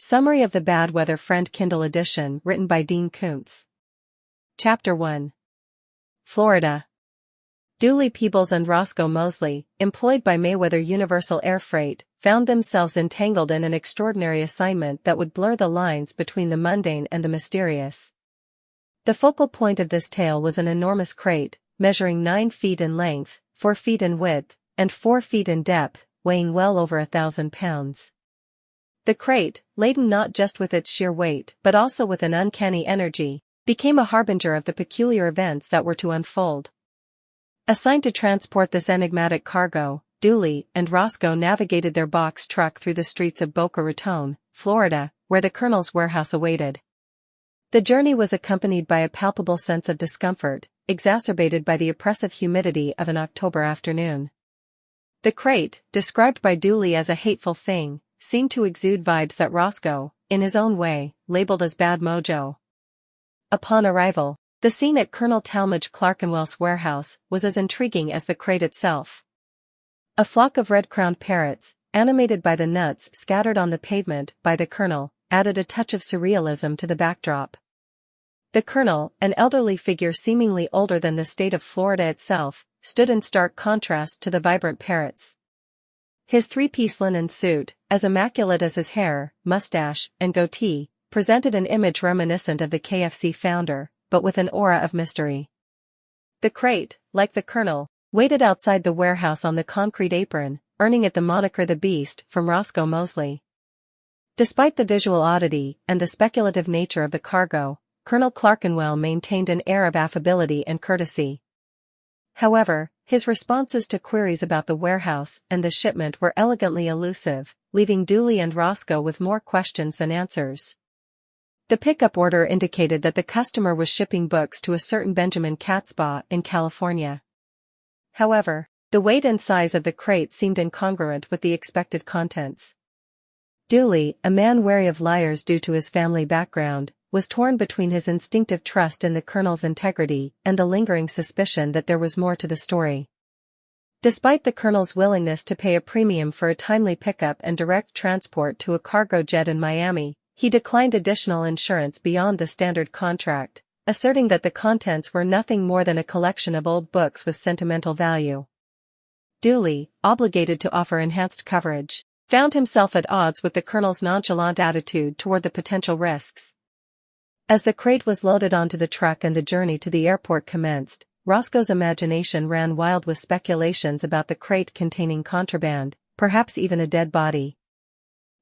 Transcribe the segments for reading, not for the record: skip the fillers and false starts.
Summary of the Bad Weather Friend Kindle edition written by Dean Koontz. Chapter 1. Florida. Dooley Peebles and Roscoe Mosley, employed by Mayweather Universal Air Freight, found themselves entangled in an extraordinary assignment that would blur the lines between the mundane and the mysterious. The focal point of this tale was an enormous crate, measuring 9 feet in length, 4 feet in width, and 4 feet in depth, weighing well over 1,000 pounds. The crate, laden not just with its sheer weight but also with an uncanny energy, became a harbinger of the peculiar events that were to unfold. Assigned to transport this enigmatic cargo, Dooley and Roscoe navigated their box truck through the streets of Boca Raton, Florida, where the Colonel's warehouse awaited. The journey was accompanied by a palpable sense of discomfort, exacerbated by the oppressive humidity of an October afternoon. The crate, described by Dooley as a hateful thing, seemed to exude vibes that Roscoe, in his own way, labeled as bad mojo. Upon arrival, the scene at Colonel Talmadge Clerkenwell's warehouse was as intriguing as the crate itself. A flock of red-crowned parrots, animated by the nuts scattered on the pavement by the Colonel, added a touch of surrealism to the backdrop. The Colonel, an elderly figure seemingly older than the state of Florida itself, stood in stark contrast to the vibrant parrots. His three-piece linen suit, as immaculate as his hair, mustache, and goatee, presented an image reminiscent of the KFC founder, but with an aura of mystery. The crate, like the Colonel, waited outside the warehouse on the concrete apron, earning it the moniker the Beast from Roscoe Mosley. Despite the visual oddity and the speculative nature of the cargo, Colonel Clerkenwell maintained an air of affability and courtesy. However, his responses to queries about the warehouse and the shipment were elegantly elusive, leaving Dooley and Roscoe with more questions than answers. The pickup order indicated that the customer was shipping books to a certain Benjamin Catspaw in California. However, the weight and size of the crate seemed incongruent with the expected contents. Dooley, a man wary of liars due to his family background, was torn between his instinctive trust in the Colonel's integrity and the lingering suspicion that there was more to the story. Despite the Colonel's willingness to pay a premium for a timely pickup and direct transport to a cargo jet in Miami, he declined additional insurance beyond the standard contract, asserting that the contents were nothing more than a collection of old books with sentimental value. Dooley, obligated to offer enhanced coverage, found himself at odds with the Colonel's nonchalant attitude toward the potential risks. As the crate was loaded onto the truck and the journey to the airport commenced, Roscoe's imagination ran wild with speculations about the crate containing contraband, perhaps even a dead body.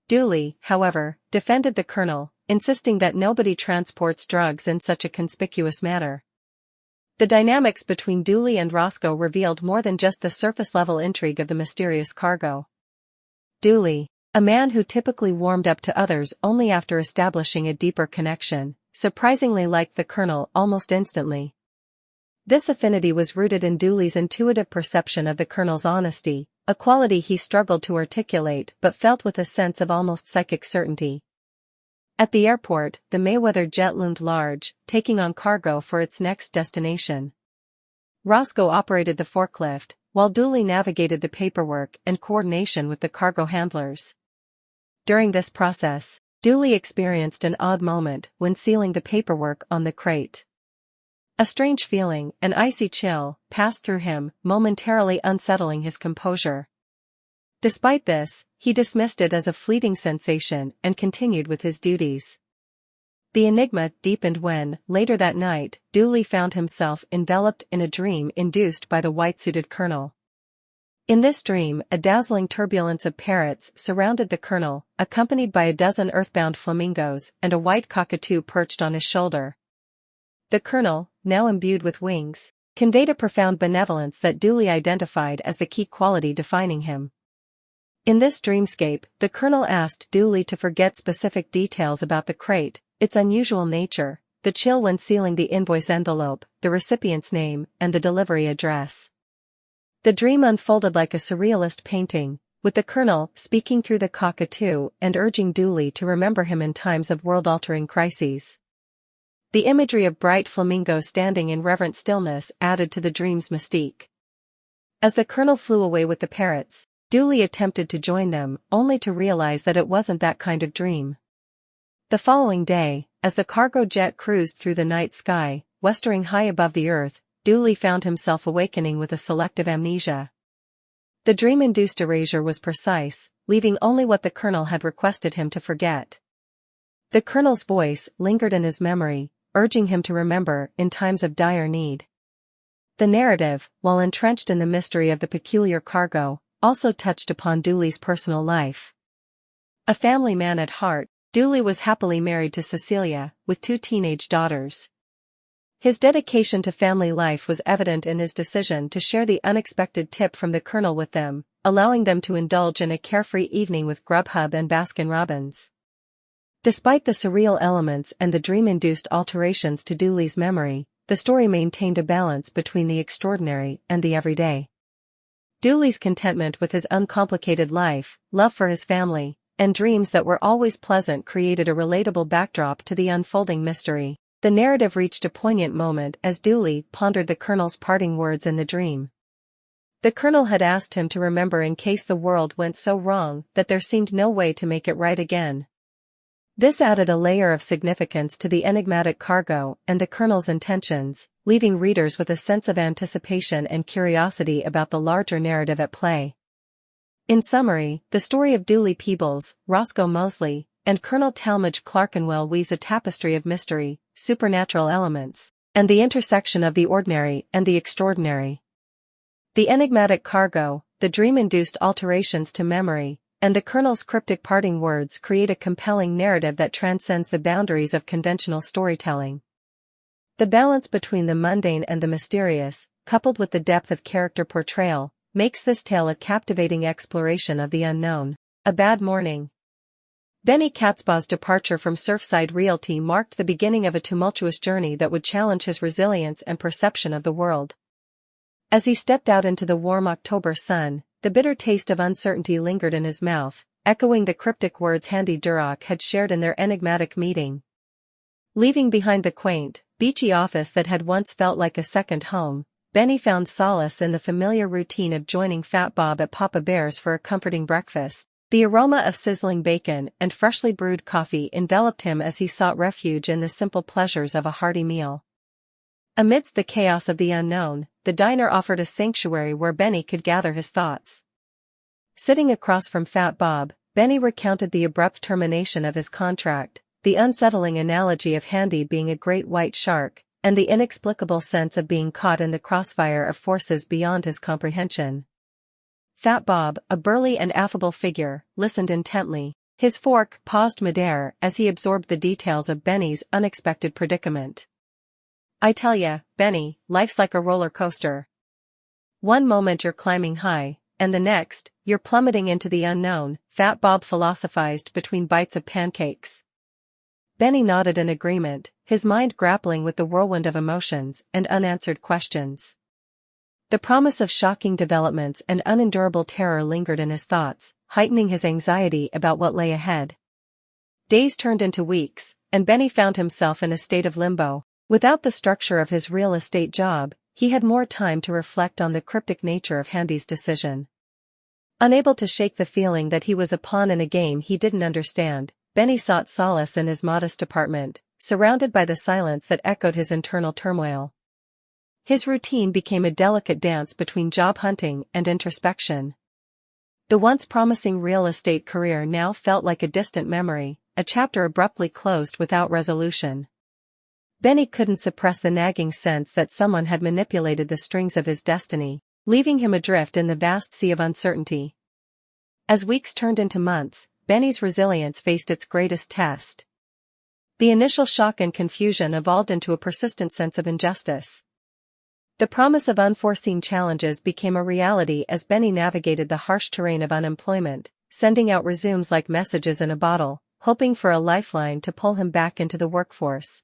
Dooley, however, defended the Colonel, insisting that nobody transports drugs in such a conspicuous manner. The dynamics between Dooley and Roscoe revealed more than just the surface-level intrigue of the mysterious cargo. Dooley, a man who typically warmed up to others only after establishing a deeper connection, surprisingly liked the Colonel almost instantly. This affinity was rooted in Dooley's intuitive perception of the Colonel's honesty, a quality he struggled to articulate but felt with a sense of almost psychic certainty. At the airport, the Mayweather jet loomed large, taking on cargo for its next destination. Roscoe operated the forklift, while Dooley navigated the paperwork and coordination with the cargo handlers. During this process, Dooley experienced an odd moment when sealing the paperwork on the crate. A strange feeling, an icy chill, passed through him, momentarily unsettling his composure. Despite this, he dismissed it as a fleeting sensation and continued with his duties. The enigma deepened when, later that night, Dooley found himself enveloped in a dream induced by the white-suited Colonel. In this dream, a dazzling turbulence of parrots surrounded the Colonel, accompanied by a dozen earthbound flamingos and a white cockatoo perched on his shoulder. The Colonel, now imbued with wings, conveyed a profound benevolence that Dooley identified as the key quality defining him. In this dreamscape, the Colonel asked Dooley to forget specific details about the crate, its unusual nature, the chill when sealing the invoice envelope, the recipient's name, and the delivery address. The dream unfolded like a surrealist painting, with the Colonel speaking through the cockatoo and urging Dooley to remember him in times of world-altering crises. The imagery of bright flamingos standing in reverent stillness added to the dream's mystique. As the Colonel flew away with the parrots, Dooley attempted to join them, only to realize that it wasn't that kind of dream. The following day, as the cargo jet cruised through the night sky, westering high above the earth, Dooley found himself awakening with a selective amnesia. The dream-induced erasure was precise, leaving only what the Colonel had requested him to forget. The Colonel's voice lingered in his memory, urging him to remember in times of dire need. The narrative, while entrenched in the mystery of the peculiar cargo, also touched upon Dooley's personal life. A family man at heart, Dooley was happily married to Cecilia, with 2 teenage daughters. His dedication to family life was evident in his decision to share the unexpected tip from the Colonel with them, allowing them to indulge in a carefree evening with Grubhub and Baskin-Robbins. Despite the surreal elements and the dream-induced alterations to Dooley's memory, the story maintained a balance between the extraordinary and the everyday. Dooley's contentment with his uncomplicated life, love for his family, and dreams that were always pleasant created a relatable backdrop to the unfolding mystery. The narrative reached a poignant moment as Dooley pondered the Colonel's parting words in the dream. The Colonel had asked him to remember in case the world went so wrong that there seemed no way to make it right again. This added a layer of significance to the enigmatic cargo and the Colonel's intentions, leaving readers with a sense of anticipation and curiosity about the larger narrative at play. In summary, the story of Dooley Peebles, Roscoe Mosley, and Colonel Talmadge Clerkenwell weaves a tapestry of mystery, supernatural elements, and the intersection of the ordinary and the extraordinary. The enigmatic cargo, the dream-induced alterations to memory, and the Colonel's cryptic parting words create a compelling narrative that transcends the boundaries of conventional storytelling. The balance between the mundane and the mysterious, coupled with the depth of character portrayal, makes this tale a captivating exploration of the unknown. A Bad Morning. Benny Katzbaugh's departure from Surfside Realty marked the beginning of a tumultuous journey that would challenge his resilience and perception of the world. As he stepped out into the warm October sun, the bitter taste of uncertainty lingered in his mouth, echoing the cryptic words Handy Durock had shared in their enigmatic meeting. Leaving behind the quaint, beachy office that had once felt like a second home, Benny found solace in the familiar routine of joining Fat Bob at Papa Bear's for a comforting breakfast. The aroma of sizzling bacon and freshly brewed coffee enveloped him as he sought refuge in the simple pleasures of a hearty meal. Amidst the chaos of the unknown, the diner offered a sanctuary where Benny could gather his thoughts. Sitting across from Fat Bob, Benny recounted the abrupt termination of his contract, the unsettling analogy of Handy being a great white shark, and the inexplicable sense of being caught in the crossfire of forces beyond his comprehension. Fat Bob, a burly and affable figure, listened intently. His fork paused midair as he absorbed the details of Benny's unexpected predicament. "I tell ya, Benny, life's like a roller coaster. One moment you're climbing high, and the next, you're plummeting into the unknown," Fat Bob philosophized between bites of pancakes. Benny nodded in agreement, his mind grappling with the whirlwind of emotions and unanswered questions. The promise of shocking developments and unendurable terror lingered in his thoughts, heightening his anxiety about what lay ahead. Days turned into weeks, and Benny found himself in a state of limbo. Without the structure of his real estate job, he had more time to reflect on the cryptic nature of Handy's decision. Unable to shake the feeling that he was a pawn in a game he didn't understand, Benny sought solace in his modest apartment, surrounded by the silence that echoed his internal turmoil. His routine became a delicate dance between job hunting and introspection. The once promising real estate career now felt like a distant memory, a chapter abruptly closed without resolution. Benny couldn't suppress the nagging sense that someone had manipulated the strings of his destiny, leaving him adrift in the vast sea of uncertainty. As weeks turned into months, Benny's resilience faced its greatest test. The initial shock and confusion evolved into a persistent sense of injustice. The promise of unforeseen challenges became a reality as Benny navigated the harsh terrain of unemployment, sending out resumes like messages in a bottle, hoping for a lifeline to pull him back into the workforce.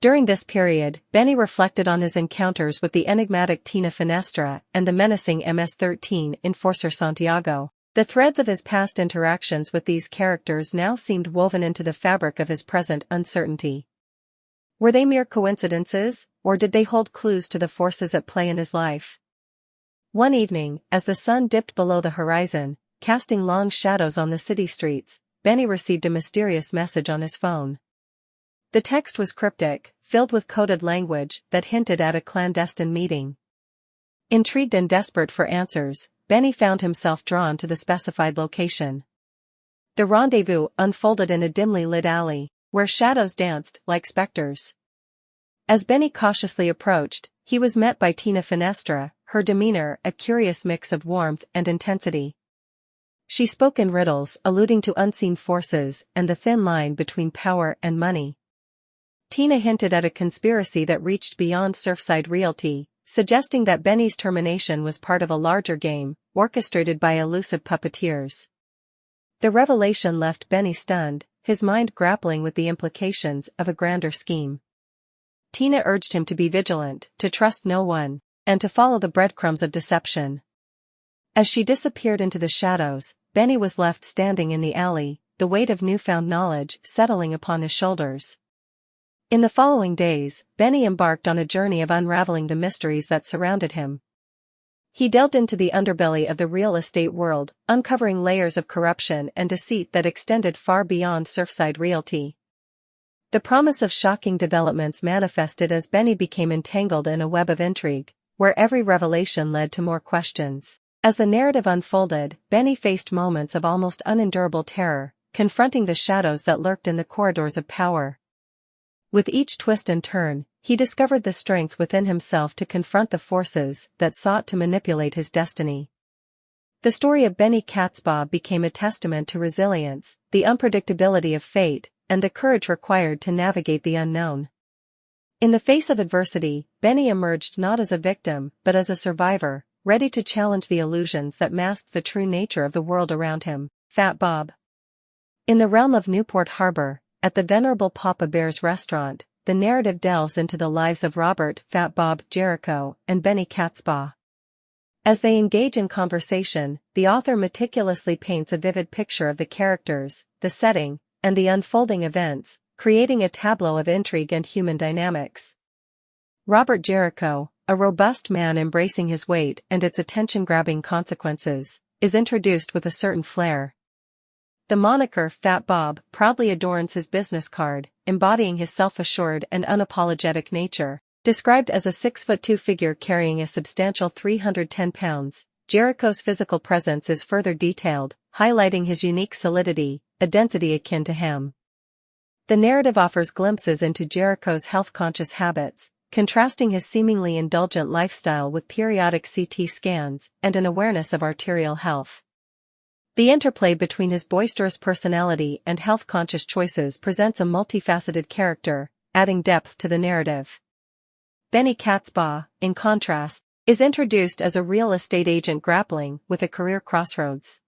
During this period, Benny reflected on his encounters with the enigmatic Tina Finestra and the menacing MS-13 enforcer Santiago. The threads of his past interactions with these characters now seemed woven into the fabric of his present uncertainty. Were they mere coincidences, or did they hold clues to the forces at play in his life? One evening, as the sun dipped below the horizon, casting long shadows on the city streets, Benny received a mysterious message on his phone. The text was cryptic, filled with coded language that hinted at a clandestine meeting. Intrigued and desperate for answers, Benny found himself drawn to the specified location. The rendezvous unfolded in a dimly lit alley, where shadows danced like specters. As Benny cautiously approached, he was met by Tina Finestra, her demeanor a curious mix of warmth and intensity. She spoke in riddles, alluding to unseen forces and the thin line between power and money. Tina hinted at a conspiracy that reached beyond Surfside Realty, suggesting that Benny's termination was part of a larger game, orchestrated by elusive puppeteers. The revelation left Benny stunned, his mind grappling with the implications of a grander scheme. Tina urged him to be vigilant, to trust no one, and to follow the breadcrumbs of deception. As she disappeared into the shadows, Benny was left standing in the alley, the weight of newfound knowledge settling upon his shoulders. In the following days, Benny embarked on a journey of unraveling the mysteries that surrounded him. He delved into the underbelly of the real estate world, uncovering layers of corruption and deceit that extended far beyond Surfside Realty. The promise of shocking developments manifested as Benny became entangled in a web of intrigue, where every revelation led to more questions. As the narrative unfolded, Benny faced moments of almost unendurable terror, confronting the shadows that lurked in the corridors of power. With each twist and turn, he discovered the strength within himself to confront the forces that sought to manipulate his destiny. The story of Benny Katzbaugh became a testament to resilience, the unpredictability of fate, and the courage required to navigate the unknown. In the face of adversity, Benny emerged not as a victim, but as a survivor, ready to challenge the illusions that masked the true nature of the world around him. Fat Bob. In the realm of Newport Harbor, at the venerable Papa Bear's restaurant, the narrative delves into the lives of Robert Fat Bob Jericho and Benny Katzbaugh. As they engage in conversation, the author meticulously paints a vivid picture of the characters, the setting, and the unfolding events, creating a tableau of intrigue and human dynamics. Robert Jericho, a robust man embracing his weight and its attention-grabbing consequences, is introduced with a certain flair. The moniker Fat Bob proudly adorns his business card, embodying his self-assured and unapologetic nature. Described as a 6'2" figure carrying a substantial 310 pounds, Jericho's physical presence is further detailed, highlighting his unique solidity, a density akin to ham. The narrative offers glimpses into Jericho's health-conscious habits, contrasting his seemingly indulgent lifestyle with periodic CT scans and an awareness of arterial health. The interplay between his boisterous personality and health-conscious choices presents a multifaceted character, adding depth to the narrative. Benny Katzbaugh, in contrast, is introduced as a real estate agent grappling with a career crossroads.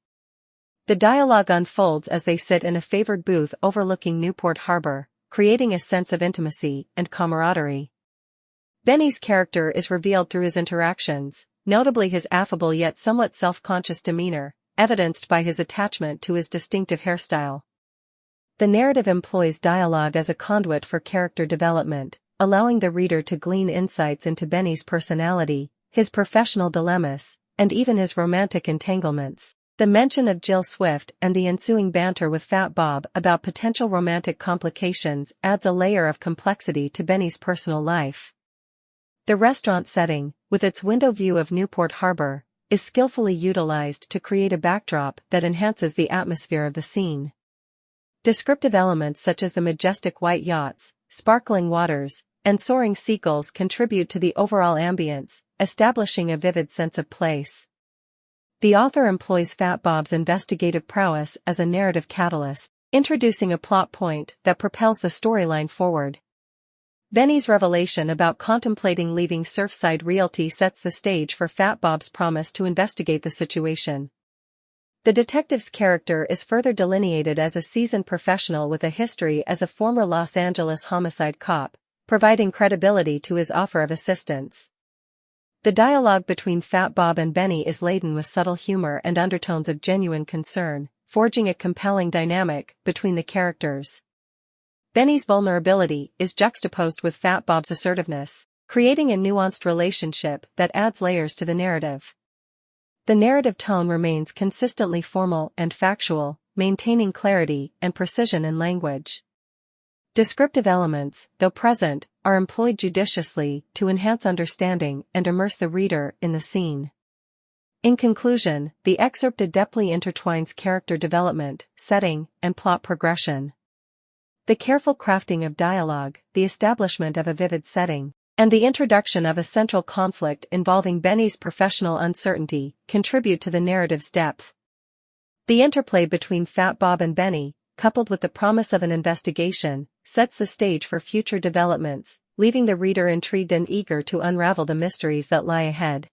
The dialogue unfolds as they sit in a favored booth overlooking Newport Harbor, creating a sense of intimacy and camaraderie. Benny's character is revealed through his interactions, notably his affable yet somewhat self-conscious demeanor, evidenced by his attachment to his distinctive hairstyle. The narrative employs dialogue as a conduit for character development, allowing the reader to glean insights into Benny's personality, his professional dilemmas, and even his romantic entanglements. The mention of Jill Swift and the ensuing banter with Fat Bob about potential romantic complications adds a layer of complexity to Benny's personal life. The restaurant setting, with its window view of Newport Harbor, is skillfully utilized to create a backdrop that enhances the atmosphere of the scene. Descriptive elements such as the majestic white yachts, sparkling waters, and soaring seagulls contribute to the overall ambience, establishing a vivid sense of place. The author employs Fat Bob's investigative prowess as a narrative catalyst, introducing a plot point that propels the storyline forward. Benny's revelation about contemplating leaving Surfside Realty sets the stage for Fat Bob's promise to investigate the situation. The detective's character is further delineated as a seasoned professional with a history as a former Los Angeles homicide cop, providing credibility to his offer of assistance. The dialogue between Fat Bob and Benny is laden with subtle humor and undertones of genuine concern, forging a compelling dynamic between the characters. Benny's vulnerability is juxtaposed with Fat Bob's assertiveness, creating a nuanced relationship that adds layers to the narrative. The narrative tone remains consistently formal and factual, maintaining clarity and precision in language. Descriptive elements, though present, are employed judiciously to enhance understanding and immerse the reader in the scene. In conclusion, the excerpt adeptly intertwines character development, setting, and plot progression. The careful crafting of dialogue, the establishment of a vivid setting, and the introduction of a central conflict involving Benny's professional uncertainty contribute to the narrative's depth. The interplay between Fat Bob and Benny, coupled with the promise of an investigation, sets the stage for future developments, leaving the reader intrigued and eager to unravel the mysteries that lie ahead.